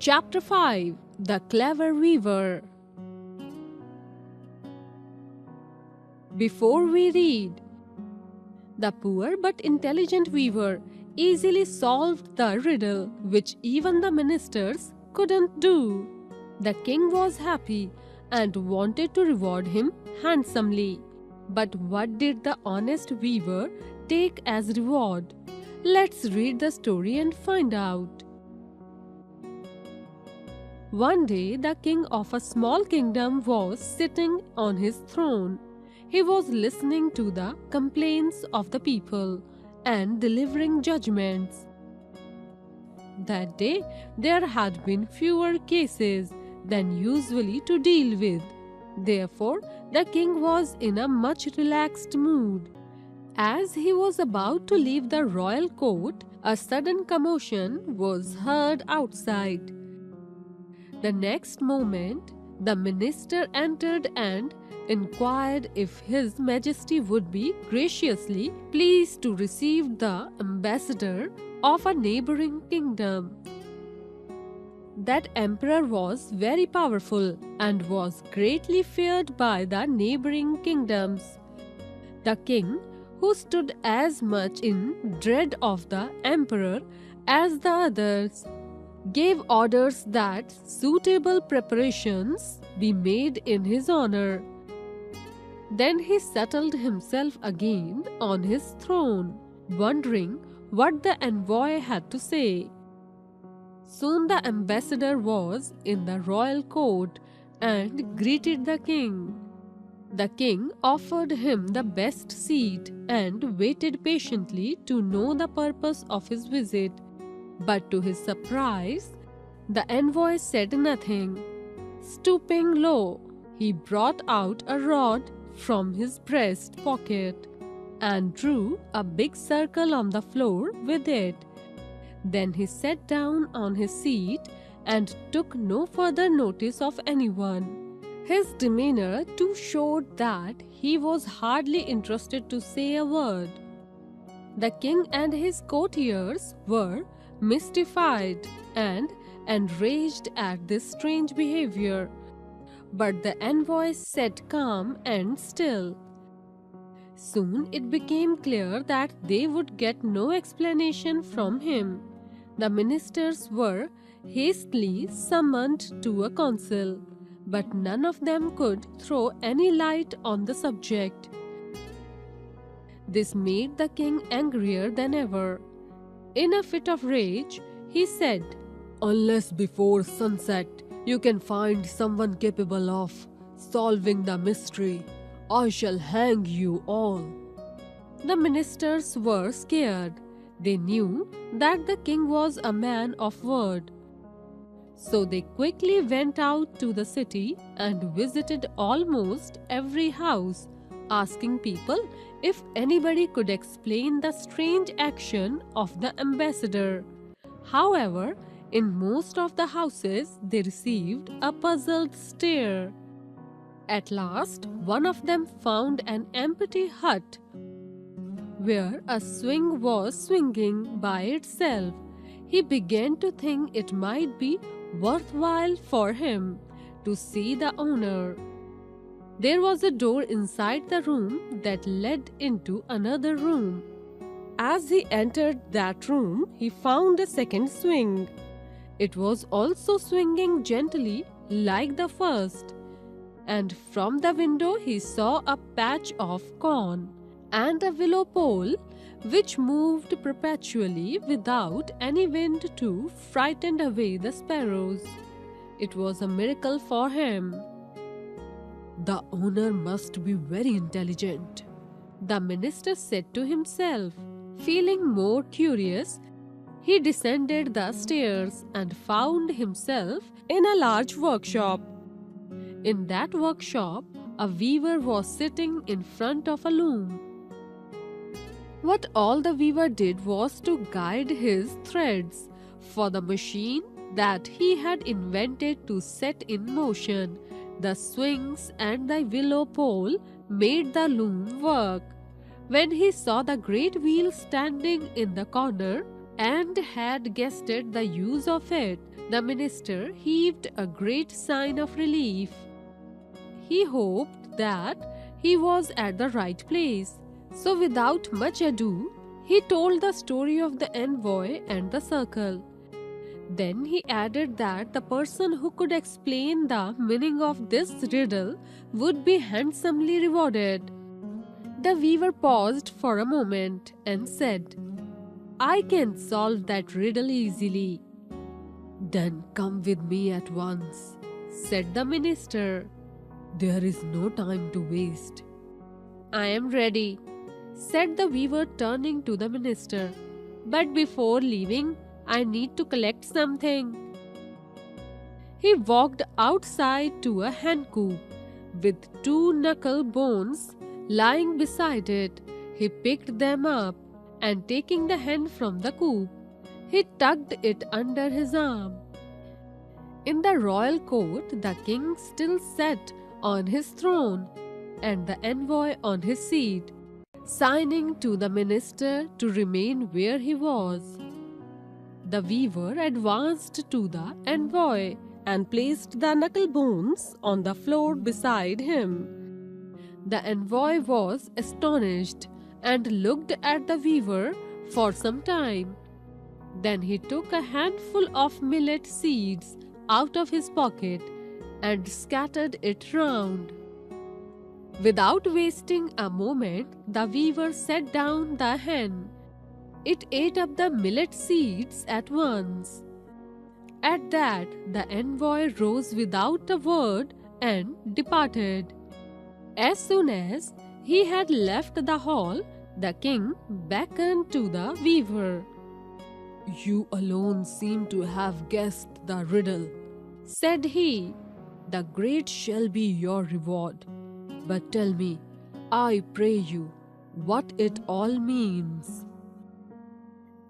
Chapter 5 The Clever Weaver. Before we read, the poor but intelligent weaver easily solved the riddle which even the ministers couldn't do. The king was happy and wanted to reward him handsomely. But what did the honest weaver take as reward? Let's read the story and find out. One day, the king of a small kingdom was sitting on his throne. He was listening to the complaints of the people and delivering judgments. That day, there had been fewer cases than usually to deal with. Therefore, the king was in a much relaxed mood. As he was about to leave the royal court, a sudden commotion was heard outside. The next moment, the minister entered and inquired if His Majesty would be graciously pleased to receive the ambassador of a neighboring kingdom. That emperor was very powerful and was greatly feared by the neighboring kingdoms. The king, who stood as much in dread of the emperor as the others, gave orders that suitable preparations be made in his honor. Then he settled himself again on his throne, wondering what the envoy had to say. Soon the ambassador was in the royal court and greeted the king. The king offered him the best seat and waited patiently to know the purpose of his visit. But to his surprise, the envoy said nothing. Stooping low, he brought out a rod from his breast pocket and drew a big circle on the floor with it. Then he sat down on his seat and took no further notice of anyone. His demeanor too showed that he was hardly interested to say a word. The king and his courtiers were mystified and enraged at this strange behavior. But the envoy sat calm and still. Soon it became clear that they would get no explanation from him. The ministers were hastily summoned to a council, but none of them could throw any light on the subject. This made the king angrier than ever. In a fit of rage, he said, "Unless before sunset you can find someone capable of solving the mystery, I shall hang you all." The ministers were scared. They knew that the king was a man of word. So they quickly went out to the city and visited almost every house, asking people if anybody could explain the strange action of the ambassador. However, in most of the houses, they received a puzzled stare. At last, one of them found an empty hut where a swing was swinging by itself. He began to think it might be worthwhile for him to see the owner. There was a door inside the room that led into another room. As he entered that room, he found a second swing. It was also swinging gently like the first, and from the window he saw a patch of corn and a willow pole which moved perpetually without any wind to frighten away the sparrows. It was a miracle for him. "The owner must be very intelligent," the minister said to himself. Feeling more curious, he descended the stairs and found himself in a large workshop. In that workshop, a weaver was sitting in front of a loom. What all the weaver did was to guide his threads, for the machine that he had invented to set in motion the swings and the willow pole made the loom work. When he saw the great wheel standing in the corner and had guessed the use of it, the minister heaved a great sigh of relief. He hoped that he was at the right place. So, without much ado, he told the story of the envoy and the circle. Then he added that the person who could explain the meaning of this riddle would be handsomely rewarded. The weaver paused for a moment and said, I can solve that riddle easily. Then come with me at once, said the minister. There is no time to waste. I am ready, said the weaver, turning to the minister. But before leaving, I need to collect something. He walked outside to a hen coop with two knuckle bones lying beside it. He picked them up and taking the hen from the coop, he tucked it under his arm. In the royal court, the king still sat on his throne and the envoy on his seat, signing to the minister to remain where he was. The weaver advanced to the envoy and placed the knuckle bones on the floor beside him. The envoy was astonished and looked at the weaver for some time. Then he took a handful of millet seeds out of his pocket and scattered it round. Without wasting a moment, the weaver set down the hen. It ate up the millet seeds at once. At that, the envoy rose without a word and departed. As soon as he had left the hall, the king beckoned to the weaver. You alone seem to have guessed the riddle, said he. The great shall be your reward. But tell me, I pray you, what it all means.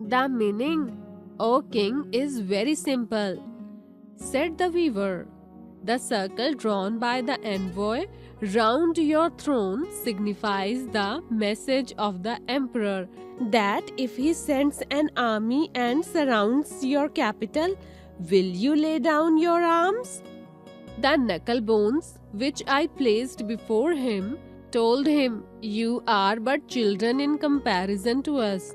The meaning, O king, is very simple, said the weaver. The circle drawn by the envoy round your throne signifies the message of the emperor that if he sends an army and surrounds your capital, will you lay down your arms? The knuckle bones which I placed before him told him, You are but children in comparison to us.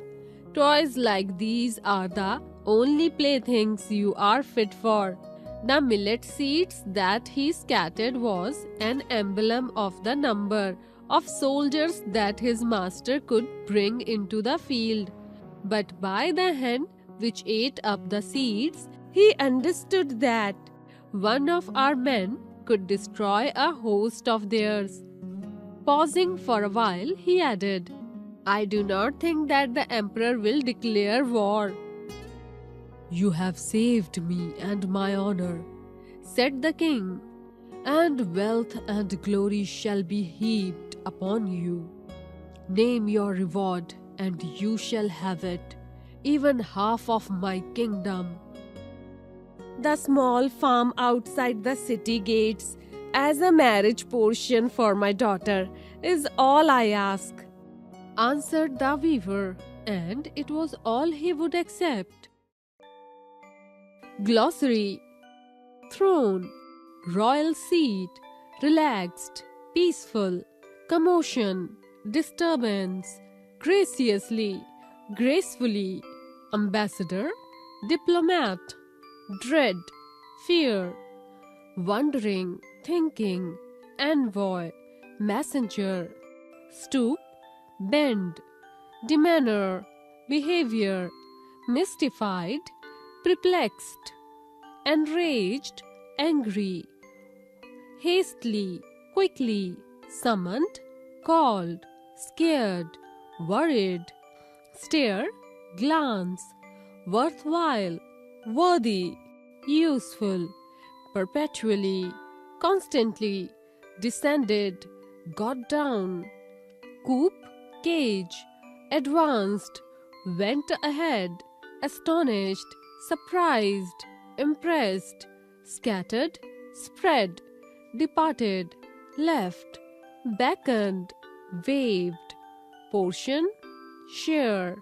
Toys like these are the only playthings you are fit for. The millet seeds that he scattered was an emblem of the number of soldiers that his master could bring into the field. But by the hen which ate up the seeds, he understood that one of our men could destroy a host of theirs. Pausing for a while, he added, I do not think that the emperor will declare war. You have saved me and my honor, said the king, and wealth and glory shall be heaped upon you. Name your reward, and you shall have it, even half of my kingdom. The small farm outside the city gates as a marriage portion for my daughter is all I ask, answered the weaver, and it was all he would accept. Glossary: throne, royal seat, relaxed, peaceful, commotion, disturbance, graciously, gracefully, ambassador, diplomat, dread, fear, wondering, thinking, envoy, messenger, stoop, bend, demeanor, behavior, mystified, perplexed, enraged, angry, hastily, quickly, summoned, called, scared, worried, stare, glance, worthwhile, worthy, useful, perpetually, constantly, descended, got down, coop, cage, advanced, went ahead, astonished, surprised, impressed, scattered, spread, departed, left, beckoned, waved, portion, share.